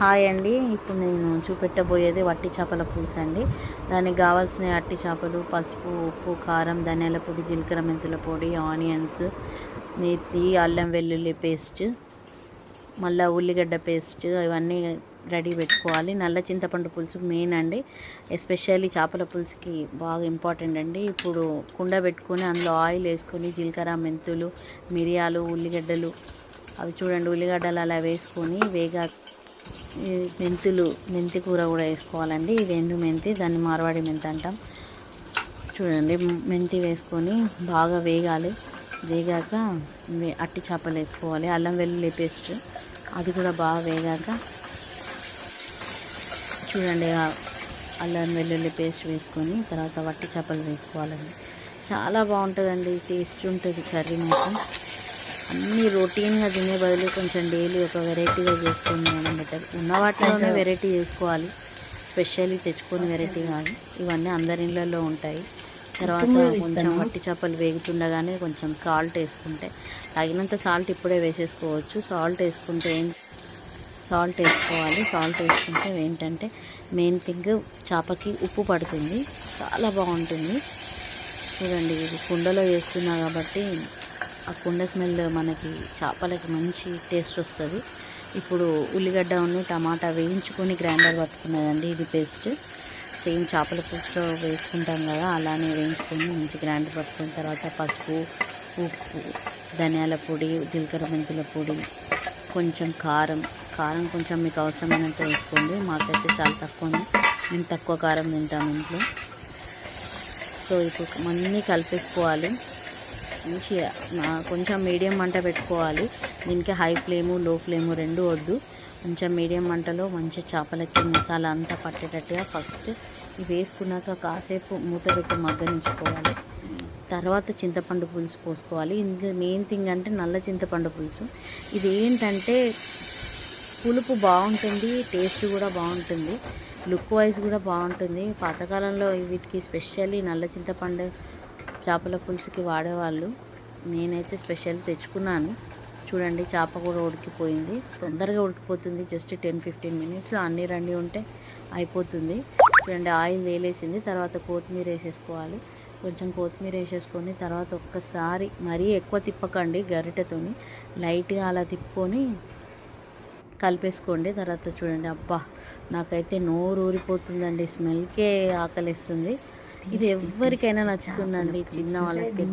Hi అండి. ఇప్పుడు నేను చూపెట్టబోయేది వట్టి చేపల పులుసు అండి. దానికి కావాల్సిన అట్టి చేపలు, పసుపు, ఉప్పు, కారం, ధనియాల పొడి, జీలకర్ర మెంతుల పొడి, ఆనియన్స్, నెత్తి, అల్లం వెల్లుల్లి పేస్ట్, మళ్ళీ ఉల్లిగడ్డ పేస్ట్, ఇవన్నీ రెడీ పెట్టుకోవాలి. నల్ల చింతపండు పులుసు మెయిన్ అండి, ఎస్పెషల్లీ చేపల పులుసుకి బాగా ఇంపార్టెంట్ అండి. ఇప్పుడు కుండ పెట్టుకొని అందులో ఆయిల్ వేసుకొని జీలకర్ర, మెంతులు, మిరియాలు, ఉల్లిగడ్డలు, అవి చూడండి ఉల్లిగడ్డలు అలా వేసుకొని మెంతి కూర కూడా వేసుకోవాలండి. ఇది ఎండు మెంతి, దాన్ని మార్వాడి మెంతి అంటాం. చూడండి మెంతి వేసుకొని బాగా వేగాలి. వేగాక అట్టి చేపలు వేసుకోవాలి. అల్లం వెల్లుల్లి పేస్ట్ అది కూడా బాగా వేగాక చూడండి అల్లం వెల్లుల్లి పేస్ట్ వేసుకొని తర్వాత వట్టి చేపలు వేసుకోవాలండి. చాలా బాగుంటుందండి, టేస్ట్ ఉంటుంది కర్రీ మాత్రం. అన్నీ రొటీన్గా తినే బదులు కొంచెం డైలీ ఒక వెరైటీగా చేసుకొని తినడం బెటర్. ఉన్న వాటిలోనే వెరైటీ చేసుకోవాలి, స్పెషల్లీ తెచ్చుకొని వెరైటీ కాదు. ఇవన్నీ అందరి ఇళ్ళల్లో ఉంటాయి. తర్వాత కొంచెం వట్టి చేపలు వేగుతుండగానే కొంచెం సాల్ట్ వేసుకుంటే, తగినంత సాల్ట్ ఇప్పుడే వేసేసుకోవచ్చు. సాల్ట్ వేసుకోవాలి. సాల్ట్ వేసుకుంటే ఏంటంటే మెయిన్ థింగ్ చేపకి ఉప్పు పడుతుంది, చాలా బాగుంటుంది. చూడండి ఇది కుండలో వేస్తున్నా కాబట్టి ఆ కుండ స్మెల్ మనకి చేపలకి మంచి టేస్ట్ వస్తుంది. ఇప్పుడు ఉల్లిగడ్డ టమాటా వేయించుకొని గ్రైండర్ పట్టుకున్నదండి ఇది పేస్ట్. సేమ్ చేపల పులుసులో వేసుకుంటాం కదా, అలానే వేయించుకొని మంచి గ్రైండర్ పట్టుకున్న తర్వాత పసుపు, ఉప్పు, ధనియాల పొడి, జీలకర్ర మెంతుల పొడి, కొంచెం కారం కొంచెం మీకు అవసరమైనంత వేసుకోండి. మాకైతే చాలా తక్కువ, మేము తక్కువ కారం తింటాం ఇంట్లో. సో ఇప్పుడు అన్నీ కలిపేసుకోవాలి మంచిగా. కొంచెం మీడియం మంట పెట్టుకోవాలి. దీనికి హై ఫ్లేము, లో ఫ్లేము రెండు వద్దు. కొంచెం మీడియం మంటలో మంచి చేపలకి మసాలా అంతా పట్టేటట్టుగా ఫస్ట్ ఇవి వేసుకున్నాక కాసేపు మూత పెట్టి మగ్గనించుకోవాలి. తర్వాత చింతపండు పులుసు పోసుకోవాలి. ఇందులో మెయిన్ థింగ్ అంటే నల్ల చింతపండు పులుసు. ఇది ఏంటంటే పులుపు బాగుంటుంది, టేస్ట్ కూడా బాగుంటుంది, లుక్ వైజ్ కూడా బాగుంటుంది. పాతకాలంలో వీటికి స్పెషల్లీ నల్ల చింతపండు చేపల పులుసుకి వాడేవాళ్ళు. నేనైతే స్పెషల్ తెచ్చుకున్నాను. చూడండి చేప కూడా ఉడికిపోయింది, తొందరగా ఉడికిపోతుంది. జస్ట్ 10-15 మినిట్స్లో అన్నీ రండి ఉంటే అయిపోతుంది. చూడండి ఆయిల్ వేలేసింది. తర్వాత కొత్తిమీర వేసేసుకోవాలి. కొంచెం కొత్తిమీర వేసేసుకొని తర్వాత ఒక్కసారి మరీ ఎక్కువ తిప్పకండి, గరిటెతోని లైట్గా అలా తిప్పుకొని కలిపేసుకోండి. తర్వాత చూడండి అబ్బా నాకైతే నోరు ఊరిపోతుందండి, స్మెల్కే ఆకలిస్తుంది. ఇది ఎవరికైనా నచ్చుతుందండి, చిన్న వాళ్ళకి